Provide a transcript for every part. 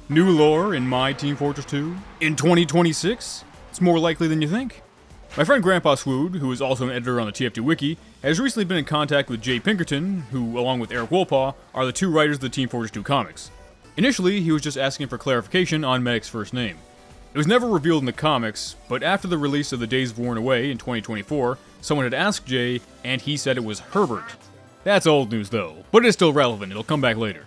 New lore in my Team Fortress 2? In 2026? It's more likely than you think. My friend Grandpa Swood, who is also an editor on the TF2 wiki, has recently been in contact with Jay Pinkerton, who, along with Eric Wolpaw, are the two writers of the Team Fortress 2 comics. Initially, he was just asking for clarification on Medic's first name. It was never revealed in the comics, but after the release of The Days of Worn Away in 2024, someone had asked Jay, and he said it was Herbert. That's old news though, but it is still relevant, it'll come back later.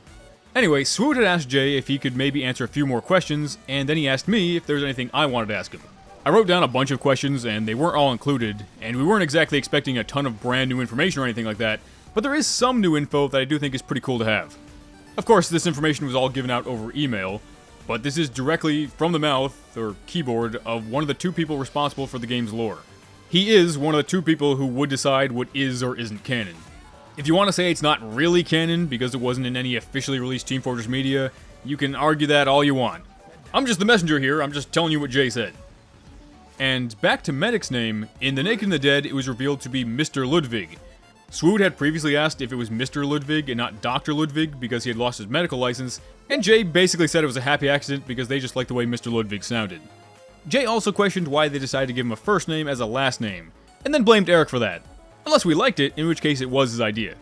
Anyway, Swood had asked Jay if he could maybe answer a few more questions, and then he asked me if there was anything I wanted to ask him. I wrote down a bunch of questions, and they weren't all included, and we weren't exactly expecting a ton of brand new information or anything like that, but there is some new info that I do think is pretty cool to have. Of course, this information was all given out over email, but this is directly from the mouth, or keyboard, of one of the two people responsible for the game's lore. He is one of the two people who would decide what is or isn't canon. If you want to say it's not really canon because it wasn't in any officially released Team Fortress media, you can argue that all you want. I'm just the messenger here, I'm just telling you what Jay said. And back to Medic's name, in The Naked and the Dead, it was revealed to be Mr. Ludwig. Swood had previously asked if it was Mr. Ludwig and not Dr. Ludwig because he had lost his medical license, and Jay basically said it was a happy accident because they just liked the way Mr. Ludwig sounded. Jay also questioned why they decided to give him a first name as a last name, and then blamed Eric for that. Unless we liked it, in which case it was his idea.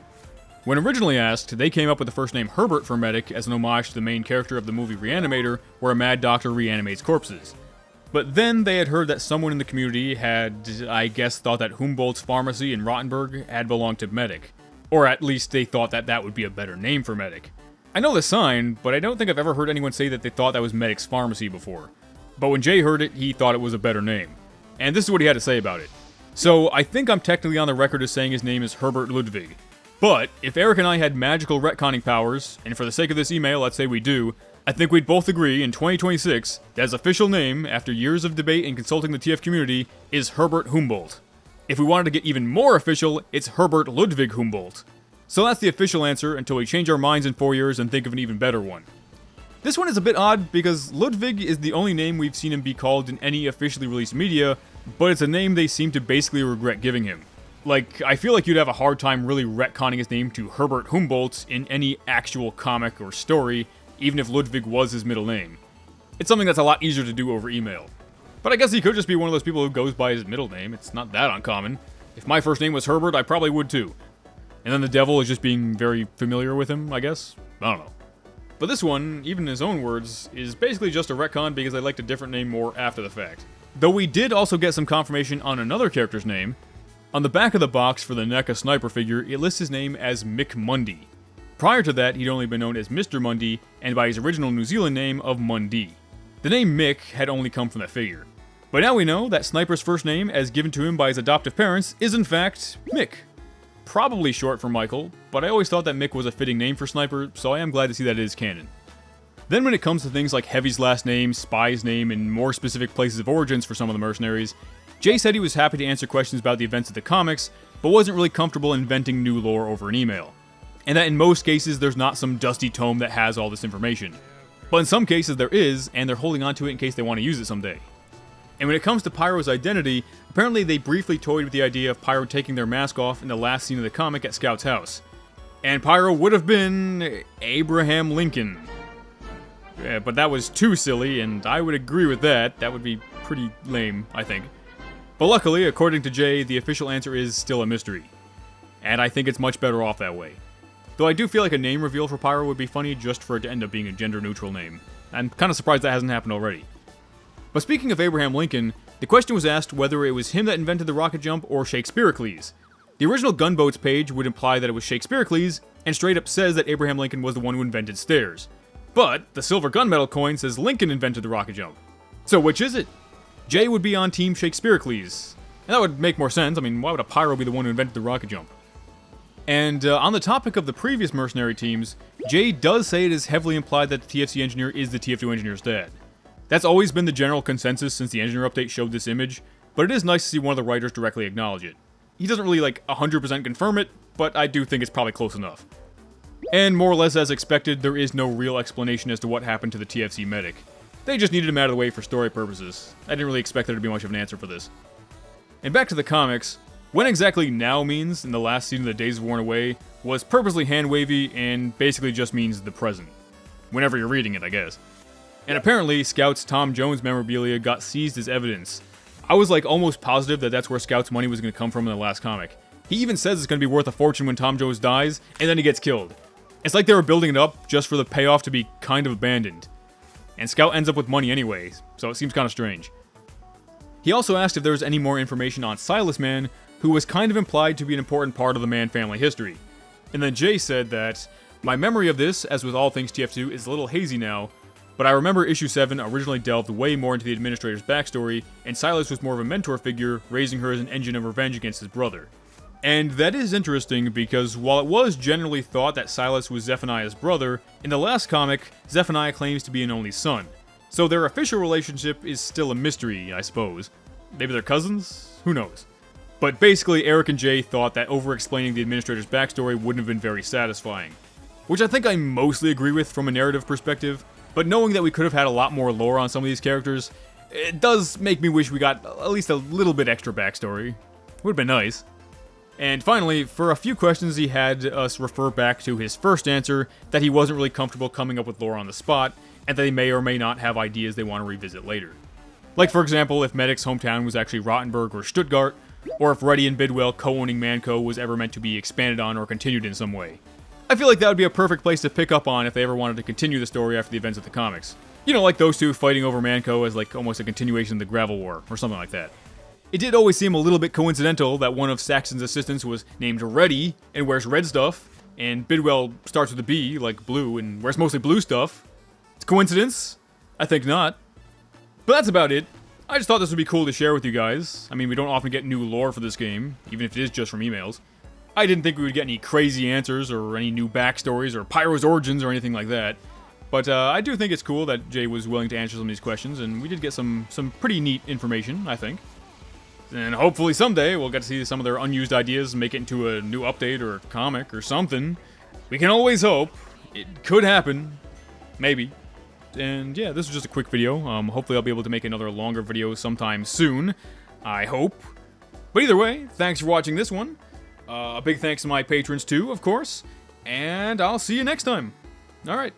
When originally asked, they came up with the first name Herbert for Medic as an homage to the main character of the movie Reanimator, where a mad doctor reanimates corpses. But then they had heard that someone in the community had, I guess, thought that Humboldt's pharmacy in Rottenburg had belonged to Medic. Or at least they thought that that would be a better name for Medic. I know the sign, but I don't think I've ever heard anyone say that they thought that was Medic's pharmacy before. But when Jay heard it, he thought it was a better name. And this is what he had to say about it. So I think I'm technically on the record as saying his name is Herbert Ludwig. But if Eric and I had magical retconning powers, and for the sake of this email, let's say we do, I think we'd both agree in 2026 that his official name, after years of debate and consulting the TF community, is Herbert Humboldt. If we wanted to get even more official, it's Herbert Ludwig Humboldt. So that's the official answer until we change our minds in 4 years and think of an even better one. This one is a bit odd because Ludwig is the only name we've seen him be called in any officially released media, but it's a name they seem to basically regret giving him. Like, I feel like you'd have a hard time really retconning his name to Herbert Humboldt in any actual comic or story, even if Ludwig was his middle name. It's something that's a lot easier to do over email. But I guess he could just be one of those people who goes by his middle name, it's not that uncommon. If my first name was Herbert, I probably would too. And then the devil is just being very familiar with him, I guess? I don't know. But this one, even in his own words, is basically just a retcon because I liked a different name more after the fact. Though we did also get some confirmation on another character's name. On the back of the box for the NECA sniper figure, it lists his name as Mick Mundy. Prior to that, he'd only been known as Mr. Mundy, and by his original New Zealand name of Mundy. The name Mick had only come from the figure. But now we know that Sniper's first name, as given to him by his adoptive parents, is in fact Mick. Probably short for Michael, but I always thought that Mick was a fitting name for Sniper, so I am glad to see that it is canon. Then when it comes to things like Heavy's last name, Spy's name, and more specific places of origins for some of the mercenaries, Jay said he was happy to answer questions about the events of the comics, but wasn't really comfortable inventing new lore over an email. And that in most cases there's not some dusty tome that has all this information. But in some cases there is, and they're holding on to it in case they want to use it someday. And when it comes to Pyro's identity, apparently they briefly toyed with the idea of Pyro taking their mask off in the last scene of the comic at Scout's house. And Pyro would have been Abraham Lincoln. Yeah, but that was too silly, and I would agree with that. That would be pretty lame, I think. But luckily, according to Jay, the official answer is still a mystery. And I think it's much better off that way. Though I do feel like a name reveal for Pyro would be funny just for it to end up being a gender-neutral name. I'm kind of surprised that hasn't happened already. But speaking of Abraham Lincoln, the question was asked whether it was him that invented the rocket jump or Shakespearecles. The original Gunboats page would imply that it was Shakespearecles, and straight up says that Abraham Lincoln was the one who invented stairs. But the silver gunmetal coin says Lincoln invented the rocket jump. So which is it? Jay would be on Team Shakespearecles. And that would make more sense. I mean, why would a Pyro be the one who invented the rocket jump? And on the topic of the previous mercenary teams, Jay does say it is heavily implied that the TFC engineer is the TF2 engineer's dad. That's always been the general consensus since the engineer update showed this image, but it is nice to see one of the writers directly acknowledge it. He doesn't really 100% confirm it, but I do think it's probably close enough. And more or less as expected, there is no real explanation as to what happened to the TFC medic. They just needed him out of the way for story purposes. I didn't really expect there to be much of an answer for this. And back to the comics, when exactly now means in the last scene of The Days of Worn Away was purposely hand-wavy and basically just means the present. Whenever you're reading it, I guess. And apparently, Scout's Tom Jones memorabilia got seized as evidence. I was like almost positive that that's where Scout's money was going to come from in the last comic. He even says it's going to be worth a fortune when Tom Jones dies, and then he gets killed. It's like they were building it up just for the payoff to be kind of abandoned. And Scout ends up with money anyway, so it seems kind of strange. He also asked if there was any more information on Silas Man, who was kind of implied to be an important part of the Man family history. And then Jay said that, "My memory of this, as with all things TF2, is a little hazy now, but I remember issue 7 originally delved way more into the Administrator's backstory, and Silas was more of a mentor figure, raising her as an engine of revenge against his brother." And that is interesting because while it was generally thought that Silas was Zephaniah's brother, in the last comic, Zephaniah claims to be an only son. So their official relationship is still a mystery, I suppose. Maybe they're cousins? Who knows? But basically, Eric and Jay thought that over-explaining the Administrator's backstory wouldn't have been very satisfying. Which I think I mostly agree with from a narrative perspective, but knowing that we could have had a lot more lore on some of these characters, it does make me wish we got at least a little bit extra backstory. Would have been nice. And finally, for a few questions he had us refer back to his first answer, that he wasn't really comfortable coming up with lore on the spot, and that they may or may not have ideas they want to revisit later. Like for example, if Medic's hometown was actually Rottenburg or Stuttgart, or if Reddy and Bidwell co-owning Manco was ever meant to be expanded on or continued in some way. I feel like that would be a perfect place to pick up on if they ever wanted to continue the story after the events of the comics. You know, like those two fighting over Manco as like almost a continuation of the Gravel War, or something like that. It did always seem a little bit coincidental that one of Saxon's assistants was named Reddy and wears red stuff, and Bidwell starts with a B, like blue, and wears mostly blue stuff. It's coincidence? I think not. But that's about it. I just thought this would be cool to share with you guys. I mean, we don't often get new lore for this game, even if it is just from emails. I didn't think we would get any crazy answers or any new backstories or Pyro's origins or anything like that. But I do think it's cool that Jay was willing to answer some of these questions, and we did get some pretty neat information, I think. And hopefully someday we'll get to see some of their unused ideas make it into a new update or a comic or something. We can always hope. It could happen. Maybe. And yeah, this was just a quick video. Hopefully I'll be able to make another longer video sometime soon. I hope. But either way, thanks for watching this one. A big thanks to my patrons too, of course. And I'll see you next time. Alright.